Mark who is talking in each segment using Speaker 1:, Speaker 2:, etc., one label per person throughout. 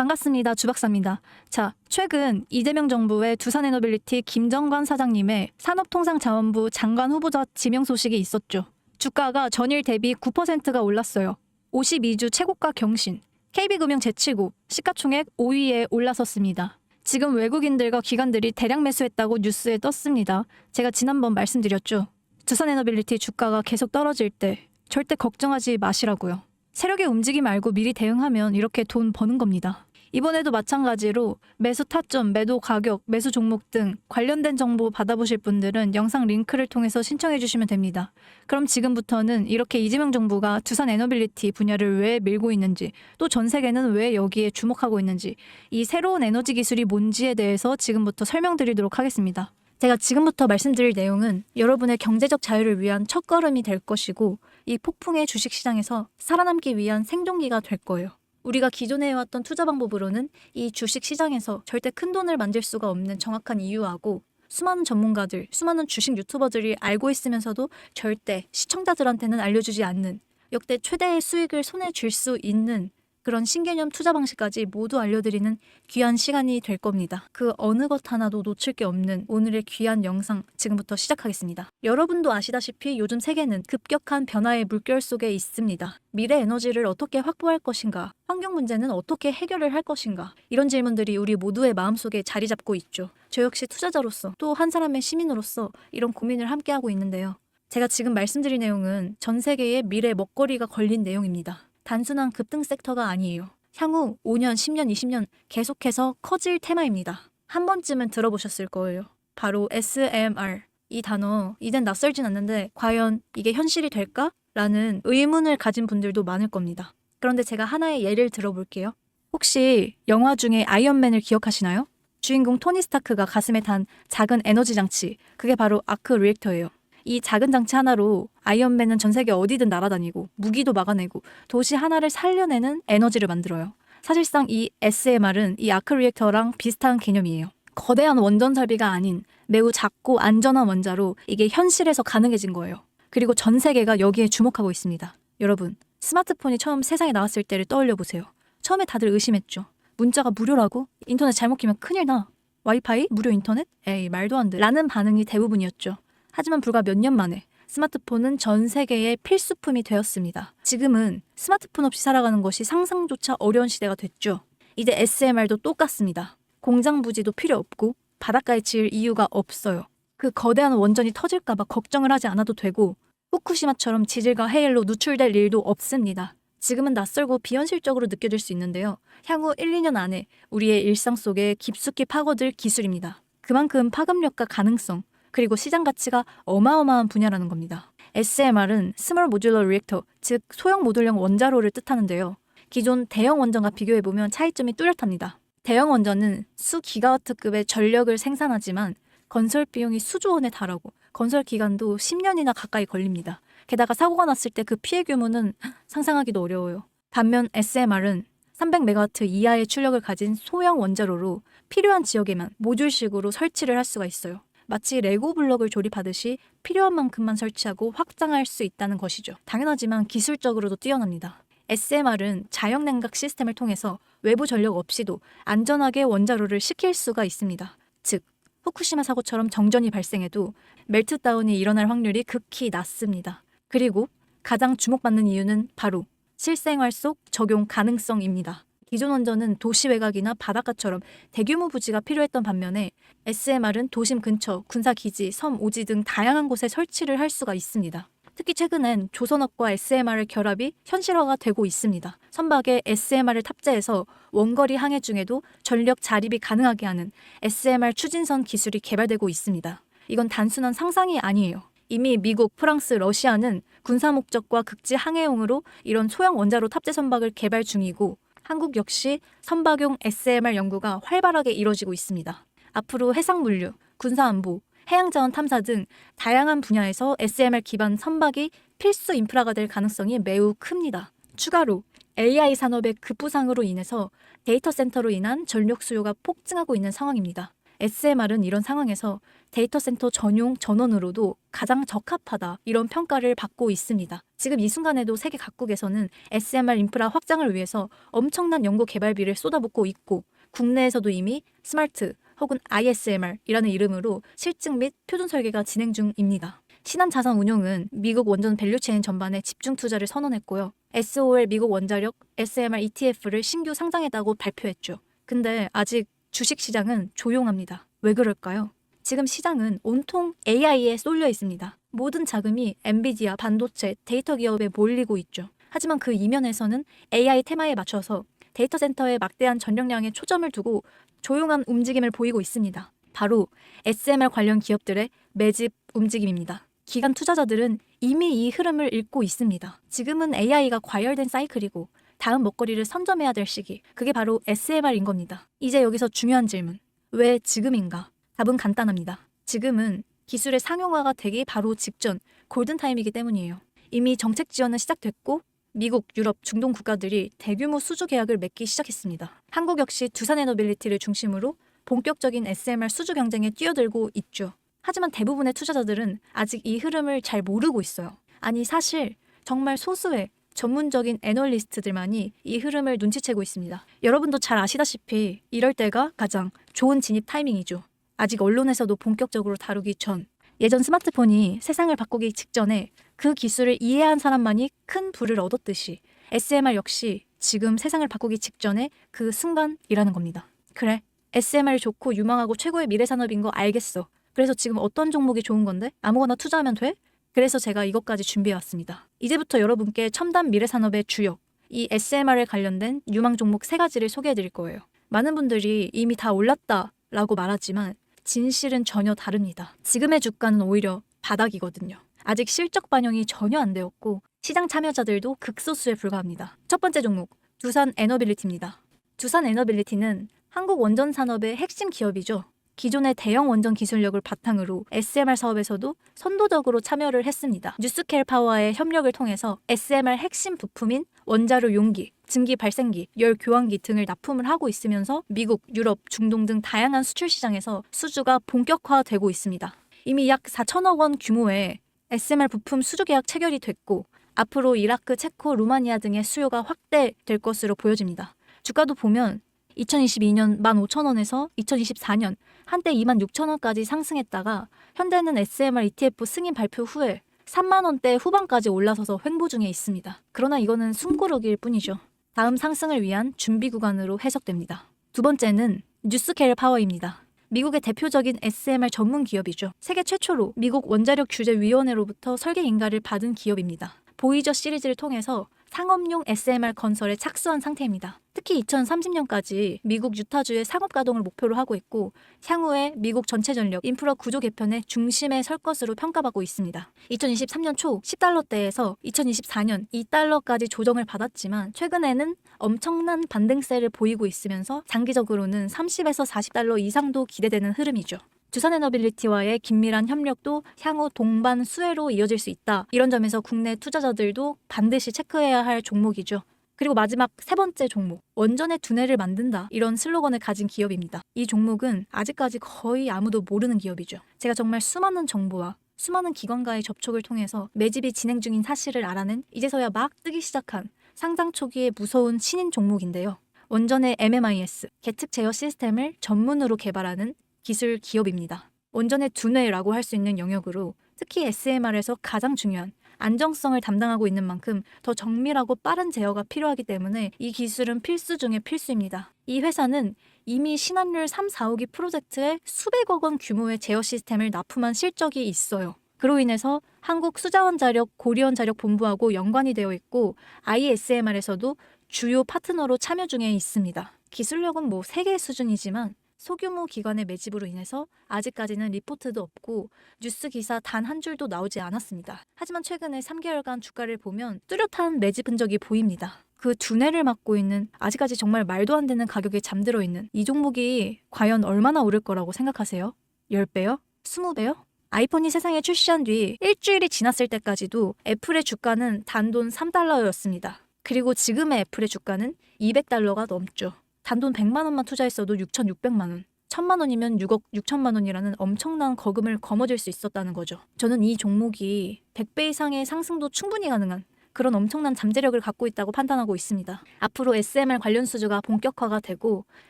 Speaker 1: 반갑습니다. 주박사입니다. 자, 최근 이재명 정부의 두산에너빌리티 김정관 사장님의 산업통상자원부 장관 후보자 지명 소식이 있었죠. 주가가 전일 대비 9%가 올랐어요. 52주 최고가 경신, KB금융 제치고 시가총액 5위에 올라섰습니다. 지금 외국인들과 기관들이 대량 매수했다고 뉴스에 떴습니다. 제가 지난번 말씀드렸죠. 두산에너빌리티 주가가 계속 떨어질 때 절대 걱정하지 마시라고요. 세력의 움직임 알고 미리 대응하면 이렇게 돈 버는 겁니다. 이번에도 마찬가지로 매수 타점, 매도 가격, 매수 종목 등 관련된 정보 받아보실 분들은 영상 링크를 통해서 신청해 주시면 됩니다. 그럼 지금부터는 이렇게 이재명 정부가 두산에너빌리티 분야를 왜 밀고 있는지, 또 전 세계는 왜 여기에 주목하고 있는지, 이 새로운 에너지 기술이 뭔지에 대해서 지금부터 설명드리도록 하겠습니다. 제가 지금부터 말씀드릴 내용은 여러분의 경제적 자유를 위한 첫걸음이 될 것이고, 이 폭풍의 주식시장에서 살아남기 위한 생존기가 될 거예요. 우리가 기존에 해왔던 투자 방법으로는 이 주식시장에서 절대 큰 돈을 만들 수가 없는 정확한 이유하고, 수많은 전문가들, 수많은 주식 유튜버들이 알고 있으면서도 절대 시청자들한테는 알려주지 않는, 역대 최대의 수익을 손에 쥘 수 있는 그런 신개념 투자 방식까지 모두 알려드리는 귀한 시간이 될 겁니다. 그 어느 것 하나도 놓칠 게 없는 오늘의 귀한 영상 지금부터 시작하겠습니다. 여러분도 아시다시피 요즘 세계는 급격한 변화의 물결 속에 있습니다. 미래 에너지를 어떻게 확보할 것인가? 환경 문제는 어떻게 해결을 할 것인가? 이런 질문들이 우리 모두의 마음속에 자리 잡고 있죠. 저 역시 투자자로서 또 한 사람의 시민으로서 이런 고민을 함께하고 있는데요. 제가 지금 말씀드릴 내용은 전 세계의 미래 먹거리가 걸린 내용입니다. 단순한 급등 섹터가 아니에요. 향후 5년, 10년, 20년 계속해서 커질 테마입니다. 한 번쯤은 들어보셨을 거예요. 바로 SMR. 이 단어 이젠 낯설진 않는데 과연 이게 현실이 될까? 라는 의문을 가진 분들도 많을 겁니다. 그런데 제가 하나의 예를 들어볼게요. 혹시 영화 중에 아이언맨을 기억하시나요? 주인공 토니 스타크가 가슴에 단 작은 에너지 장치, 그게 바로 아크 리액터예요. 이 작은 장치 하나로 아이언맨은 전 세계 어디든 날아다니고 무기도 막아내고 도시 하나를 살려내는 에너지를 만들어요. 사실상 이 SMR은 이 아크 리액터랑 비슷한 개념이에요. 거대한 원전 설비가 아닌 매우 작고 안전한 원자로 이게 현실에서 가능해진 거예요. 그리고 전 세계가 여기에 주목하고 있습니다. 여러분, 스마트폰이 처음 세상에 나왔을 때를 떠올려 보세요. 처음에 다들 의심했죠. 문자가 무료라고? 인터넷 잘못 끼면 큰일 나. 와이파이? 무료 인터넷? 에이, 말도 안 돼. 라는 반응이 대부분이었죠. 하지만 불과 몇 년 만에 스마트폰은 전 세계의 필수품이 되었습니다. 지금은 스마트폰 없이 살아가는 것이 상상조차 어려운 시대가 됐죠. 이제 SMR도 똑같습니다. 공장 부지도 필요 없고 바닷가에 지을 이유가 없어요. 그 거대한 원전이 터질까봐 걱정을 하지 않아도 되고 후쿠시마처럼 지질과 해일로 누출될 일도 없습니다. 지금은 낯설고 비현실적으로 느껴질 수 있는데요. 향후 1, 2년 안에 우리의 일상 속에 깊숙이 파고들 기술입니다. 그만큼 파급력과 가능성, 그리고 시장 가치가 어마어마한 분야라는 겁니다. SMR은 스몰 모듈러 리액터, 즉 소형 모듈형 원자로를 뜻하는데요. 기존 대형 원전과 비교해보면 차이점이 뚜렷합니다. 대형 원전은 수 기가와트급의 전력을 생산하지만 건설 비용이 수조 원에 달하고 건설 기간도 10년이나 가까이 걸립니다. 게다가 사고가 났을 때 그 피해 규모는 상상하기도 어려워요. 반면 SMR은 300메가와트 이하의 출력을 가진 소형 원자로로 필요한 지역에만 모듈식으로 설치를 할 수가 있어요. 마치 레고 블록을 조립하듯이 필요한 만큼만 설치하고 확장할 수 있다는 것이죠. 당연하지만 기술적으로도 뛰어납니다. SMR은 자연냉각 시스템을 통해서 외부 전력 없이도 안전하게 원자로를 식힐 수가 있습니다. 즉, 후쿠시마 사고처럼 정전이 발생해도 멜트다운이 일어날 확률이 극히 낮습니다. 그리고 가장 주목받는 이유는 바로 실생활 속 적용 가능성입니다. 기존 원전은 도시 외곽이나 바닷가처럼 대규모 부지가 필요했던 반면에 SMR은 도심 근처, 군사기지, 섬, 오지 등 다양한 곳에 설치를 할 수가 있습니다. 특히 최근엔 조선업과 SMR의 결합이 현실화가 되고 있습니다. 선박에 SMR을 탑재해서 원거리 항해 중에도 전력 자립이 가능하게 하는 SMR 추진선 기술이 개발되고 있습니다. 이건 단순한 상상이 아니에요. 이미 미국, 프랑스, 러시아는 군사 목적과 극지 항해용으로 이런 소형 원자로 탑재 선박을 개발 중이고 한국 역시 선박용 SMR 연구가 활발하게 이뤄지고 있습니다. 앞으로 해상물류, 군사안보, 해양자원 탐사 등 다양한 분야에서 SMR 기반 선박이 필수 인프라가 될 가능성이 매우 큽니다. 추가로 AI 산업의 급부상으로 인해서 데이터 센터로 인한 전력 수요가 폭증하고 있는 상황입니다. SMR은 이런 상황에서 데이터 센터 전용 전원으로도 가장 적합하다 이런 평가를 받고 있습니다. 지금 이 순간에도 세계 각국에서는 SMR 인프라 확장을 위해서 엄청난 연구 개발비를 쏟아붓고 있고 국내에서도 이미 스마트 혹은 ISMR이라는 이름으로 실증 및 표준 설계가 진행 중입니다. 신한자산운용은 미국 원전 밸류체인 전반에 집중 투자를 선언했고요. SOL 미국 원자력 SMR ETF를 신규 상장했다고 발표했죠. 근데 아직 주식시장은 조용합니다. 왜 그럴까요? 지금 시장은 온통 AI에 쏠려 있습니다. 모든 자금이 엔비디아, 반도체, 데이터 기업에 몰리고 있죠. 하지만 그 이면에서는 AI 테마에 맞춰서 데이터 센터에 막대한 전력량에 초점을 두고 조용한 움직임을 보이고 있습니다. 바로 SMR 관련 기업들의 매집 움직임입니다. 기관 투자자들은 이미 이 흐름을 읽고 있습니다. 지금은 AI가 과열된 사이클이고 다음 먹거리를 선점해야 될 시기, 그게 바로 SMR인 겁니다. 이제 여기서 중요한 질문, 왜 지금인가? 답은 간단합니다. 지금은 기술의 상용화가 되기 바로 직전 골든타임이기 때문이에요. 이미 정책 지원은 시작됐고 미국, 유럽, 중동 국가들이 대규모 수주 계약을 맺기 시작했습니다. 한국 역시 두산에너빌리티를 중심으로 본격적인 SMR 수주 경쟁에 뛰어들고 있죠. 하지만 대부분의 투자자들은 아직 이 흐름을 잘 모르고 있어요. 아니 사실 정말 소수의 전문적인 애널리스트들만이 이 흐름을 눈치채고 있습니다. 여러분도 잘 아시다시피 이럴 때가 가장 좋은 진입 타이밍이죠. 아직 언론에서도 본격적으로 다루기 전, 예전 스마트폰이 세상을 바꾸기 직전에 그 기술을 이해한 사람만이 큰 부를 얻었듯이 SMR 역시 지금 세상을 바꾸기 직전에 그 순간이라는 겁니다. 그래, SMR이 좋고 유망하고 최고의 미래 산업인 거 알겠어. 그래서 지금 어떤 종목이 좋은 건데? 아무거나 투자하면 돼? 그래서 제가 이것까지 준비해왔습니다. 이제부터 여러분께 첨단 미래 산업의 주역, 이 SMR에 관련된 유망 종목 3가지를 소개해드릴 거예요. 많은 분들이 이미 다 올랐다라고 말하지만 진실은 전혀 다릅니다. 지금의 주가는 오히려 바닥이거든요. 아직 실적 반영이 전혀 안 되었고 시장 참여자들도 극소수에 불과합니다. 첫 번째 종목, 두산에너빌리티입니다. 두산에너빌리티는 한국 원전 산업의 핵심 기업이죠. 기존의 대형 원전 기술력을 바탕으로 SMR 사업에서도 선도적으로 참여를 했습니다. 뉴스케일 파워와의 협력을 통해서 SMR 핵심 부품인 원자로 용기, 증기 발생기, 열 교환기 등을 납품을 하고 있으면서 미국, 유럽, 중동 등 다양한 수출 시장에서 수주가 본격화되고 있습니다. 이미 약 4천억 원 규모의 SMR 부품 수주 계약 체결이 됐고 앞으로 이라크, 체코, 루마니아 등의 수요가 확대될 것으로 보여집니다. 주가도 보면 2022년 15,000원에서 2024년 한때 26,000원까지 상승했다가 현대는 SMR ETF 승인 발표 후에 3만원대 후반까지 올라서서 횡보 중에 있습니다. 그러나 이거는 숨고르기일 뿐이죠. 다음 상승을 위한 준비 구간으로 해석됩니다. 두 번째는 뉴스케일 파워입니다. 미국의 대표적인 SMR 전문 기업이죠. 세계 최초로 미국 원자력 규제위원회로부터 설계 인가를 받은 기업입니다. 보이저 시리즈를 통해서 상업용 SMR 건설에 착수한 상태입니다. 특히 2030년까지 미국 유타주의 상업 가동을 목표로 하고 있고 향후에 미국 전체 전력 인프라 구조 개편의 중심에 설 것으로 평가받고 있습니다. 2023년 초 10달러대에서 2024년 2달러까지 조정을 받았지만 최근에는 엄청난 반등세를 보이고 있으면서 장기적으로는 30에서 40달러 이상도 기대되는 흐름이죠. 두산에너빌리티와의 긴밀한 협력도 향후 동반 수혜로 이어질 수 있다. 이런 점에서 국내 투자자들도 반드시 체크해야 할 종목이죠. 그리고 마지막 3번째 종목, 원전의 두뇌를 만든다. 이런 슬로건을 가진 기업입니다. 이 종목은 아직까지 거의 아무도 모르는 기업이죠. 제가 정말 수많은 정보와 수많은 기관과의 접촉을 통해서 매집이 진행 중인 사실을 알아낸 이제서야 막 뜨기 시작한 상장 초기의 무서운 신인 종목인데요. 원전의 MMIS, 계측 제어 시스템을 전문으로 개발하는 기술 기업입니다. 원전의 두뇌라고 할 수 있는 영역으로 특히 SMR에서 가장 중요한 안정성을 담당하고 있는 만큼 더 정밀하고 빠른 제어가 필요하기 때문에 이 기술은 필수 중의 필수입니다. 이 회사는 이미 신한율 3, 4호기 프로젝트에 수백억 원 규모의 제어 시스템을 납품한 실적이 있어요. 그로 인해서 한국수자원자력 고리원자력본부하고 연관이 되어 있고 ISMR에서도 주요 파트너로 참여 중에 있습니다. 기술력은 세계 수준이지만 소규모 기관의 매집으로 인해서 아직까지는 리포트도 없고 뉴스 기사 단 한 줄도 나오지 않았습니다. 하지만 최근에 3개월간 주가를 보면 뚜렷한 매집 흔적이 보입니다. 그 두뇌를 맡고 있는 아직까지 정말 말도 안 되는 가격에 잠들어 있는 이 종목이 과연 얼마나 오를 거라고 생각하세요? 10배요? 20배요? 아이폰이 세상에 출시한 뒤 일주일이 지났을 때까지도 애플의 주가는 단돈 3달러였습니다. 그리고 지금의 애플의 주가는 200달러가 넘죠. 단돈 100만 원만 투자했어도 6,600만 원. 1,000만 원이면 6억 6천만 원이라는 엄청난 거금을 거머쥘 수 있었다는 거죠. 저는 이 종목이 100배 이상의 상승도 충분히 가능한 그런 엄청난 잠재력을 갖고 있다고 판단하고 있습니다. 앞으로 SMR 관련 수주가 본격화가 되고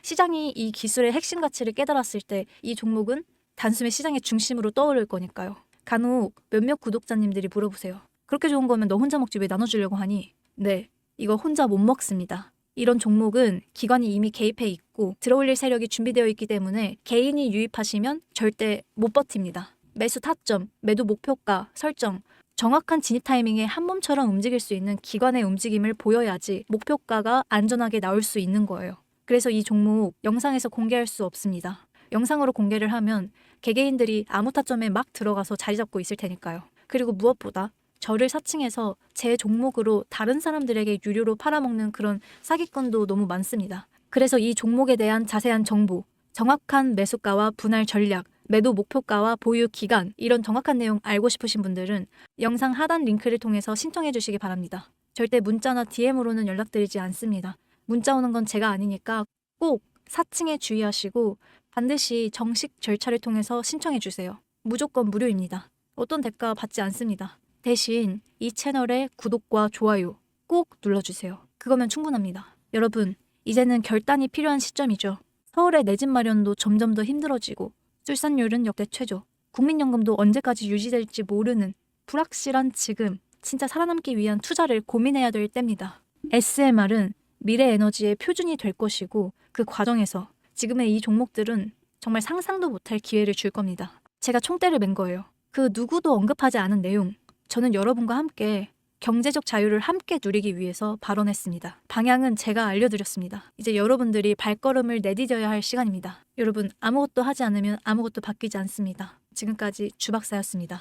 Speaker 1: 시장이 이 기술의 핵심 가치를 깨달았을 때 이 종목은 단숨에 시장의 중심으로 떠오를 거니까요. 간혹 몇몇 구독자님들이 물어보세요. 그렇게 좋은 거면 너 혼자 먹지 왜 나눠주려고 하니? 네, 이거 혼자 못 먹습니다. 이런 종목은 기관이 이미 개입해 있고 들어올릴 세력이 준비되어 있기 때문에 개인이 유입하시면 절대 못 버팁니다. 매수 타점, 매도 목표가 설정, 정확한 진입 타이밍에 한 몸처럼 움직일 수 있는 기관의 움직임을 보여야지 목표가가 안전하게 나올 수 있는 거예요. 그래서 이 종목 영상에서 공개할 수 없습니다. 영상으로 공개를 하면 개개인들이 아무 타점에 막 들어가서 자리 잡고 있을 테니까요. 그리고 무엇보다 저를 사칭해서 제 종목으로 다른 사람들에게 유료로 팔아먹는 그런 사기꾼도 너무 많습니다. 그래서 이 종목에 대한 자세한 정보, 정확한 매수가와 분할 전략, 매도 목표가와 보유 기간 이런 정확한 내용 알고 싶으신 분들은 영상 하단 링크를 통해서 신청해 주시기 바랍니다. 절대 문자나 DM으로는 연락드리지 않습니다. 문자 오는 건 제가 아니니까 꼭 사칭에 주의하시고 반드시 정식 절차를 통해서 신청해 주세요. 무조건 무료입니다. 어떤 대가 받지 않습니다. 대신 이 채널의 구독과 좋아요 꼭 눌러주세요. 그거면 충분합니다. 여러분, 이제는 결단이 필요한 시점이죠. 서울의 내 집 마련도 점점 더 힘들어지고 출산율은 역대 최저, 국민연금도 언제까지 유지될지 모르는 불확실한 지금 진짜 살아남기 위한 투자를 고민해야 될 때입니다. SMR은 미래 에너지의 표준이 될 것이고 그 과정에서 지금의 이 종목들은 정말 상상도 못할 기회를 줄 겁니다. 제가 총대를 맨 거예요. 그 누구도 언급하지 않은 내용, 저는 여러분과 함께 경제적 자유를 함께 누리기 위해서 발언했습니다. 방향은 제가 알려드렸습니다. 이제 여러분들이 발걸음을 내디뎌야 할 시간입니다. 여러분, 아무것도 하지 않으면 아무것도 바뀌지 않습니다. 지금까지 주박사였습니다.